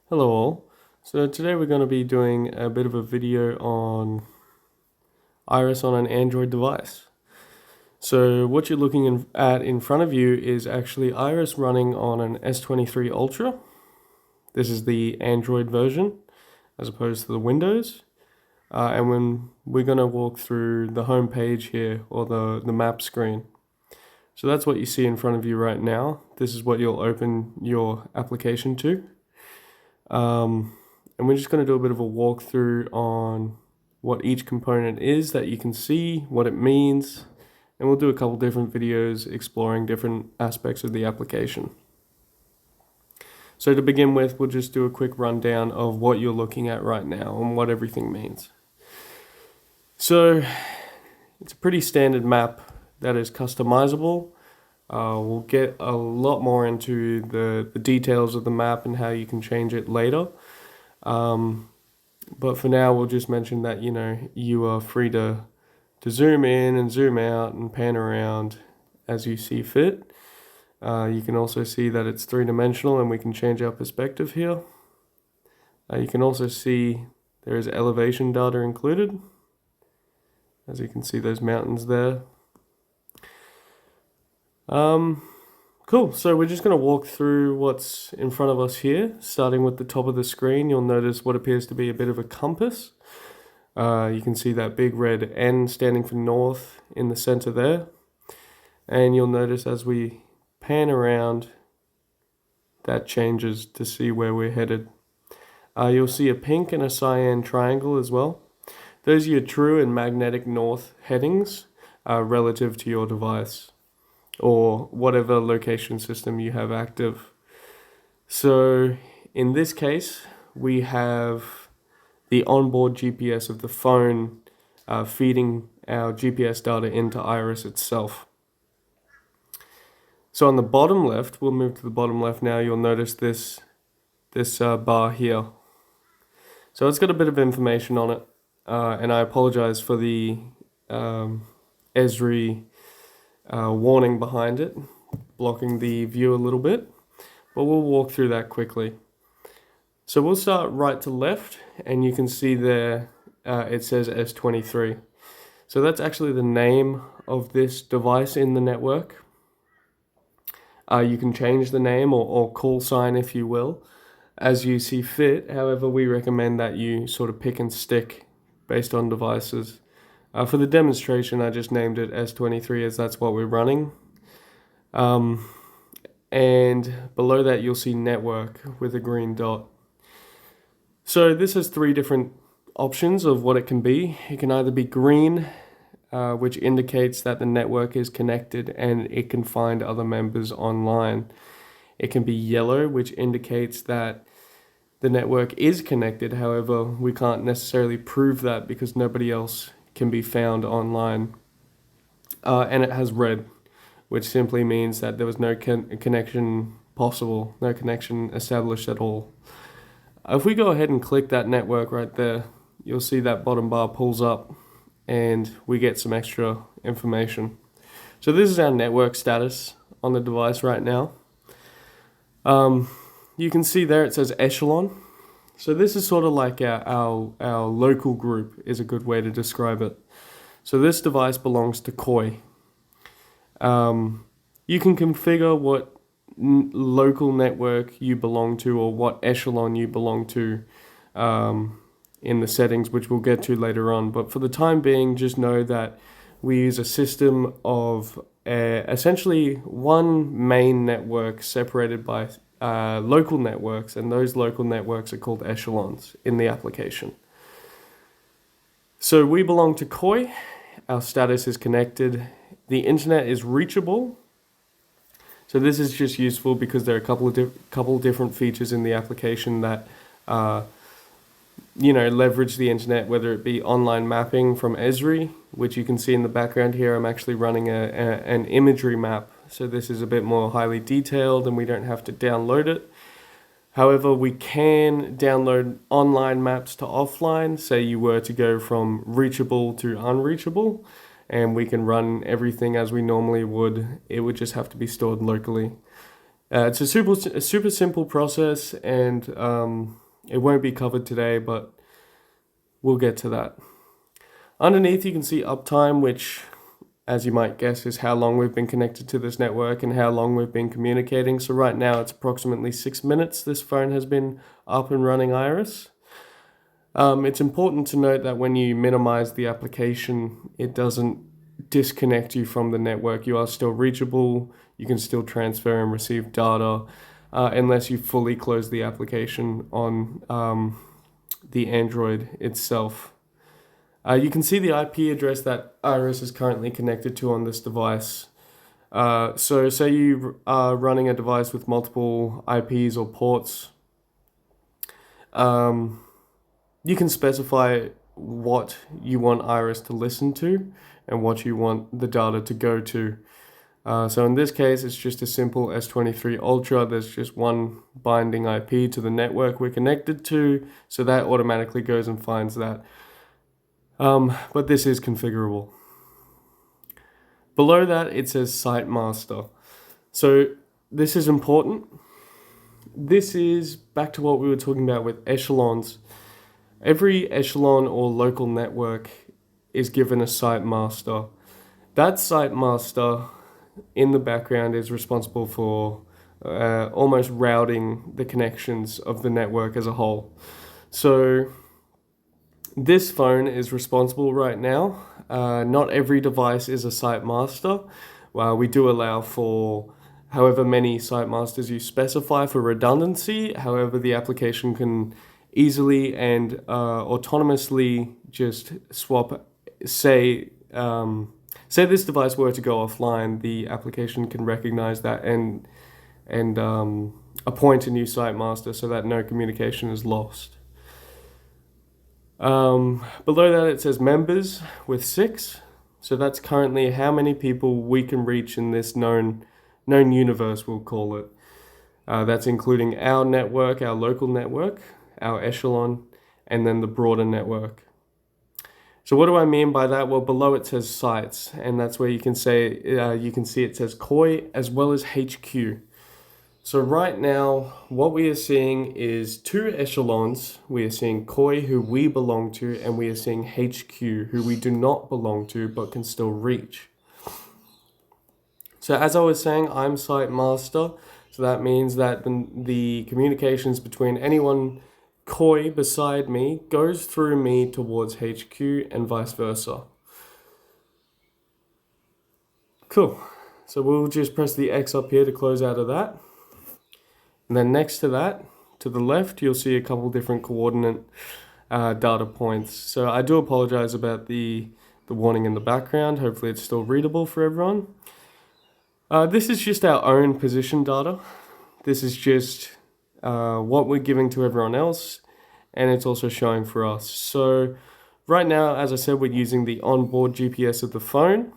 Hello all. So today we're going to be doing a bit of a video on Iris on an Android device. So what you're looking at in front of you is actually Iris running on an S23 Ultra. This is the Android version as opposed to the Windows. And when we're going to walk through the home page here, or the map screen. So that's what you see in front of you right now. This is what you'll open your application to. And we're just going to do a bit of a walkthrough on what each component is that you can see, what it means, and we'll do a couple different videos exploring different aspects of the application. So to begin with, we'll just do a quick rundown of what you're looking at right now and what everything means. So it's a pretty standard map that is customizable. We'll get a lot more into the details of the map and how you can change it later. But for now, we'll just mention that, you are free to zoom in and zoom out and pan around as you see fit. You can also see that it's three-dimensional and we can change our perspective here. You can also see there is elevation data included. As you can see, those mountains there. Cool, so we're just going to walk through what's in front of us here. Starting with the top of the screen, you'll notice what appears to be a bit of a compass. You can see that big red N standing for north in the center there. And you'll notice as we pan around, that changes to see where we're headed. You'll see a pink and a cyan triangle as well. Those are your true and magnetic north headings relative to your device, or whatever location system you have active. So in this case, we have the onboard GPS of the phone feeding our GPS data into Iris itself. So on the bottom left, we'll move to the bottom left now, you'll notice this bar here. So it's got a bit of information on it, and I apologize for the Esri warning behind it, blocking the view a little bit, but we'll walk through that quickly. So we'll start right to left, and you can see there it says S23. So that's actually the name of this device in the network. You can change the name or call sign, if you will, as you see fit. However, we recommend that you sort of pick and stick based on devices. For the demonstration, I just named it S23 as that's what we're running. And below that, you'll see network with a green dot. So this has three different options of what it can be. It can either be green, which indicates that the network is connected and it can find other members online. It can be yellow, which indicates that the network is connected. However, we can't necessarily prove that because nobody else can be found online. And it has red, which simply means that there was no connection possible, no connection established at all. If we go ahead and click that network right there, you'll see that bottom bar pulls up and we get some extra information. So this is our network status on the device right now. You can see there it says echelon. So this is sort of like our local group is a good way to describe it. So this device belongs to Koi. You can configure what local network you belong to or what echelon you belong to in the settings, which we'll get to later on. But for the time being, just know that we use a system of essentially one main network separated by local networks, and those local networks are called echelons in the application. So we belong to Koi, our status is connected, the internet is reachable. So this is just useful because there are a couple different features in the application that leverage the internet, whether it be online mapping from Esri, which you can see in the background here. I'm actually running an imagery map. So this is a bit more highly detailed and we don't have to download it. However, we can download online maps to offline. Say you were to go from reachable to unreachable, and we can run everything as we normally would. It would just have to be stored locally. It's a super simple process, and it won't be covered today, but we'll get to that. Underneath, you can see uptime, which, as you might guess, is how long we've been connected to this network and how long we've been communicating. So right now, it's approximately 6 minutes this phone has been up and running Iris. It's important to note that when you minimize the application, it doesn't disconnect you from the network. You are still reachable. You can still transfer and receive data unless you fully close the application on the Android itself. You can see the IP address that Iris is currently connected to on this device. So say you are running a device with multiple IPs or ports. You can specify what you want Iris to listen to and what you want the data to go to. So in this case, it's just a simple S23 Ultra. There's just one binding IP to the network we're connected to, so that automatically goes and finds that. But this is configurable. Below that, it says site master. So this is important. This is back to what we were talking about with echelons. Every echelon or local network is given a site master. That site master in the background is responsible for almost routing the connections of the network as a whole. So this phone is responsible right now. Not every device is a site master. We do allow for however many site masters you specify for redundancy. However, the application can easily and autonomously just swap, say this device were to go offline, the application can recognize that and appoint a new site master so that no communication is lost. Below that it says members with 6. So that's currently how many people we can reach in this known universe, we'll call it. That's including our network, our local network, our echelon, and then the broader network. So what do I mean by that? Well, below it says sites, and that's where you can see it says COI as well as HQ. So right now, what we are seeing is 2 echelons. We are seeing COI, who we belong to, and we are seeing HQ, who we do not belong to, but can still reach. So as I was saying, I'm site master. So that means that the communications between anyone COI beside me goes through me towards HQ and vice versa. Cool. So we'll just press the X up here to close out of that. And then next to that, to the left, you'll see a couple different coordinate data points. So I do apologize about the warning in the background. Hopefully it's still readable for everyone. This is just our own position data. This is just what we're giving to everyone else, and it's also showing for us. So right now, as I said, we're using the onboard GPS of the phone.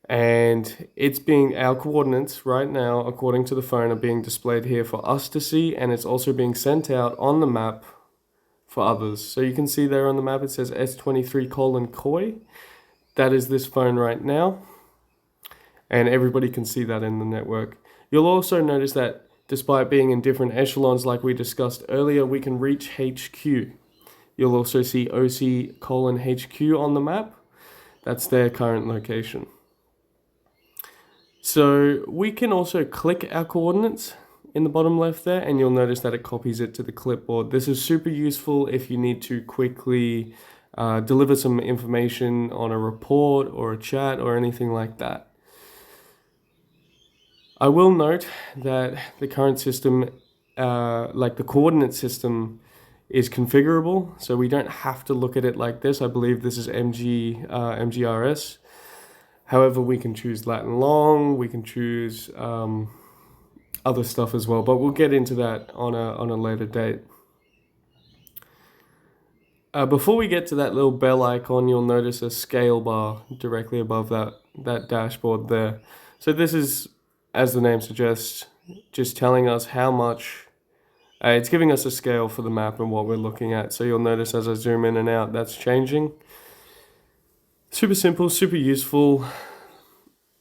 And it's being, our coordinates right now, according to the phone, are being displayed here for us to see, and it's also being sent out on the map for others. So you can see there on the map, it says S23:COI. That is this phone right now, and everybody can see that in the network. You'll also notice that despite being in different echelons like we discussed earlier, we can reach HQ. You'll also see OC:HQ on the map. That's their current location. So we can also click our coordinates in the bottom left there, and you'll notice that it copies it to the clipboard. This is super useful if you need to quickly deliver some information on a report or a chat or anything like that. I will note that the current system, like the coordinate system, is configurable, so we don't have to look at it like this. I believe this is MGRS. However, we can choose Latin long, we can choose other stuff as well, but we'll get into that on a later date. Before we get to that little bell icon, you'll notice a scale bar directly above that dashboard there. So this is, as the name suggests, just telling us how much, it's giving us a scale for the map and what we're looking at. So you'll notice as I zoom in and out, that's changing. Super simple, super useful,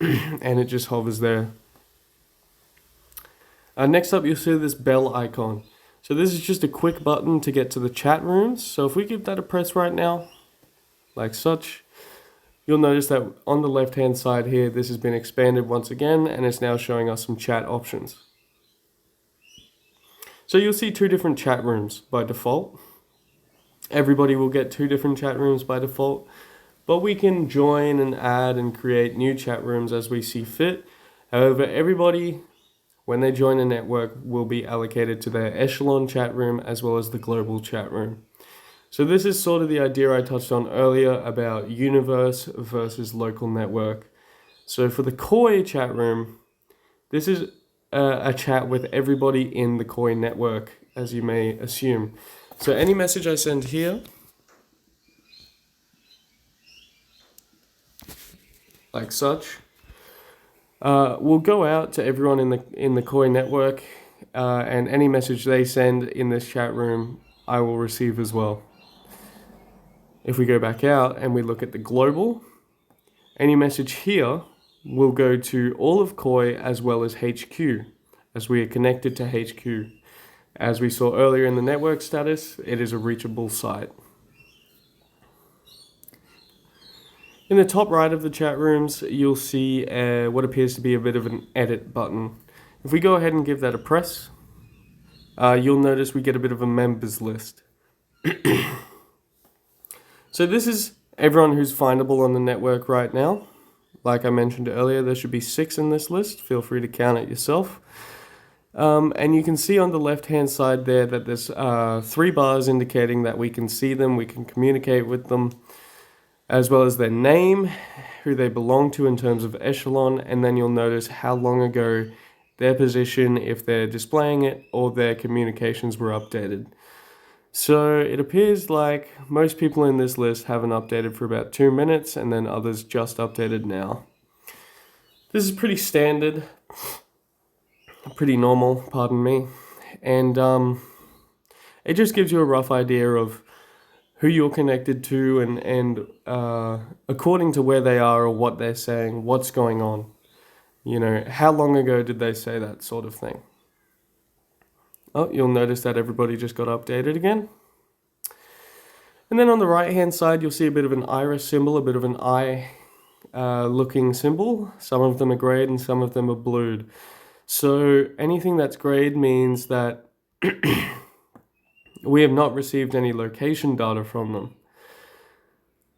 and it just hovers there Next up, you'll see this bell icon. So this is just a quick button to get to the chat rooms. So if we give that a press right now, like such, you'll notice that on the left-hand side here, this has been expanded once again, and it's now showing us some chat options. So you'll see two different chat rooms by default. Everybody will get two different chat rooms by default, but we can join and add and create new chat rooms as we see fit. However, everybody, when they join a network, will be allocated to their echelon chat room as well as the global chat room. So this is sort of the idea I touched on earlier about universe versus local network. So for the Koi chat room, this is a chat with everybody in the Koi network, as you may assume. So any message I send here, like such, will go out to everyone in the Koi network, and any message they send in this chat room, I will receive as well. If we go back out and we look at the global, any message here will go to all of Koi as well as HQ, as we are connected to HQ. As we saw earlier in the network status, it is a reachable site. In the top right of the chat rooms, you'll see what appears to be a bit of an edit button. If we go ahead and give that a press, you'll notice we get a bit of a members list. So this is everyone who's findable on the network right now. Like I mentioned earlier, there should be 6 in this list. Feel free to count it yourself. And you can see on the left-hand side there that there's 3 bars indicating that we can see them, we can communicate with them, as well as their name, who they belong to in terms of echelon, and then you'll notice how long ago their position, if they're displaying it, or their communications were updated. So it appears like most people in this list haven't updated for about 2 minutes, and then others just updated now. This is pretty standard, pretty normal, pardon me, and it just gives you a rough idea of who you're connected to and according to where they are or what they're saying, what's going on. You know, how long ago did they say that sort of thing? Oh, you'll notice that everybody just got updated again. And then on the right-hand side, you'll see a bit of an iris symbol, a bit of an eye looking symbol. Some of them are grayed and some of them are blued. So anything that's grayed means that we have not received any location data from them.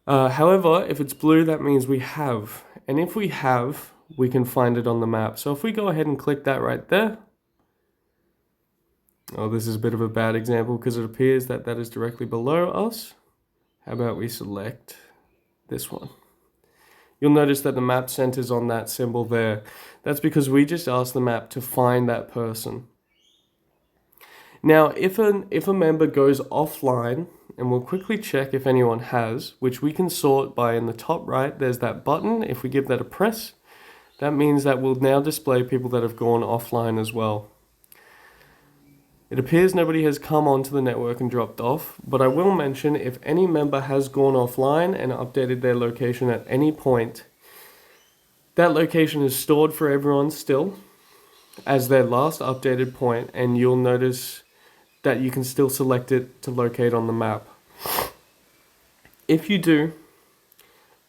However, if it's blue, that means we have. And if we have, we can find it on the map. So if we go ahead and click that right there. Oh, this is a bit of a bad example because it appears that that is directly below us. How about we select this one? You'll notice that the map centers on that symbol there. That's because we just asked the map to find that person. Now, if a member goes offline, and we'll quickly check if anyone has, which we can sort by in the top right, there's that button. If we give that a press, that means that we'll now display people that have gone offline as well. It appears nobody has come onto the network and dropped off, but I will mention if any member has gone offline and updated their location at any point, that location is stored for everyone still as their last updated point, and you'll notice that you can still select it to locate on the map. If you do,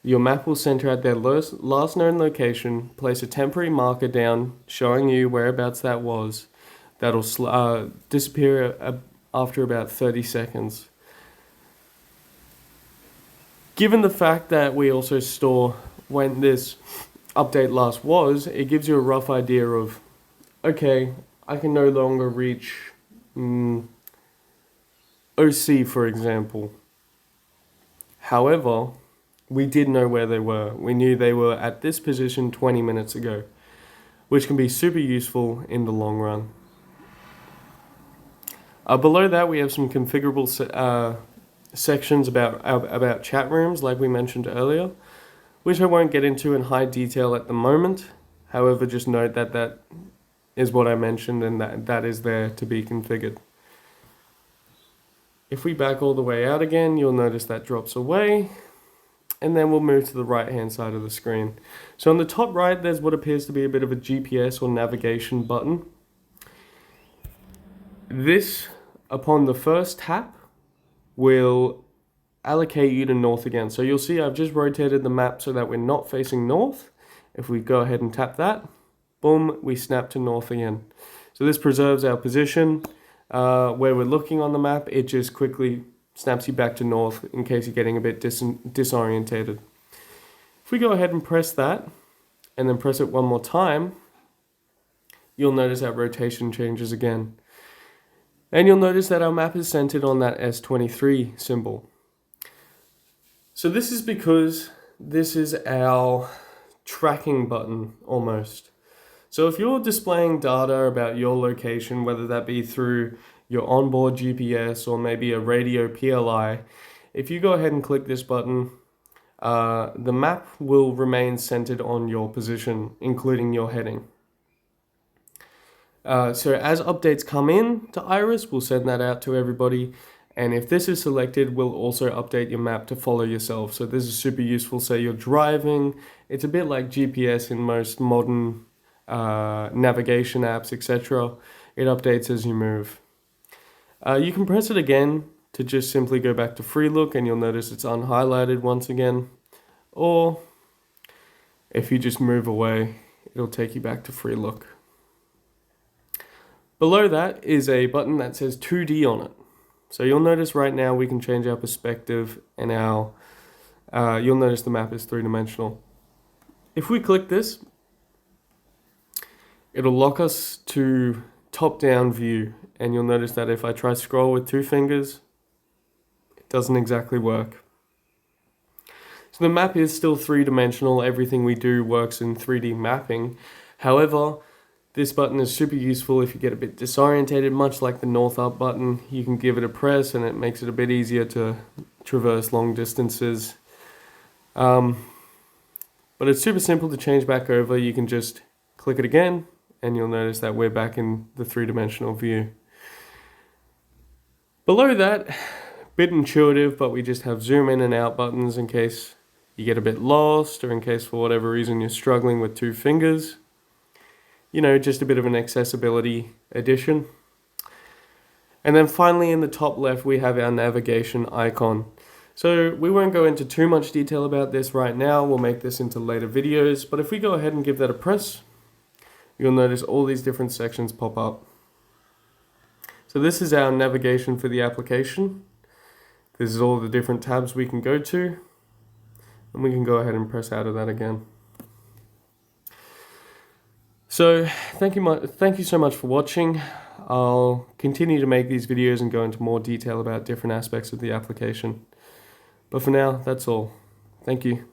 your map will center at their last known location, place a temporary marker down showing you whereabouts that was. That'll disappear after about 30 seconds. Given the fact that we also store when this update last was, it gives you a rough idea of, okay, I can no longer reach OC, for example. However, we did know where they were. We knew they were at this position 20 minutes ago, which can be super useful in the long run. Below that, we have some configurable sections about chat rooms, like we mentioned earlier, which I won't get into in high detail at the moment. However, just note that that is what I mentioned and that is there to be configured. If we back all the way out again, you'll notice that drops away, and then we'll move to the right-hand side of the screen. So on the top right, there's what appears to be a bit of a GPS or navigation button. This, upon the first tap, will allocate you to north again. So you'll see I've just rotated the map so that we're not facing north. If we go ahead and tap that, boom, we snap to north again. So this preserves our position. Where we're looking on the map, it just quickly snaps you back to north in case you're getting a bit disorientated. If we go ahead and press that, and then press it one more time, you'll notice that rotation changes again. And you'll notice that our map is centered on that S23 symbol. So this is because this is our tracking button almost. So if you're displaying data about your location, whether that be through your onboard GPS or maybe a radio PLI, if you go ahead and click this button, the map will remain centered on your position, including your heading. So as updates come in to Iris, we'll send that out to everybody. And if this is selected, we'll also update your map to follow yourself. So this is super useful. Say you're driving. It's a bit like GPS in most modern navigation apps, etc. It updates as you move. You can press it again to just simply go back to free look, and you'll notice it's unhighlighted once again. Or if you just move away, it'll take you back to free look. Below that is a button that says 2D on it. So you'll notice right now we can change our perspective, and you'll notice the map is three-dimensional. If we click this, it'll lock us to top-down view, and you'll notice that if I try scroll with two fingers, it doesn't exactly work. So the map is still three-dimensional. Everything we do works in 3D mapping. However, this button is super useful if you get a bit disorientated, much like the north up button. You can give it a press and it makes it a bit easier to traverse long distances. But it's super simple to change back over. You can just click it again and you'll notice that we're back in the three-dimensional view. Below that, bit intuitive, but we just have zoom in and out buttons in case you get a bit lost or in case for whatever reason you're struggling with two fingers. You know, just a bit of an accessibility addition. And then finally in the top left, we have our navigation icon. So we won't go into too much detail about this right now. We'll make this into later videos. But if we go ahead and give that a press, you'll notice all these different sections pop up. So this is our navigation for the application. This is all the different tabs we can go to. And we can go ahead and press out of that again. So thank you so much for watching. I'll continue to make these videos and go into more detail about different aspects of the application. But for now, that's all. Thank you.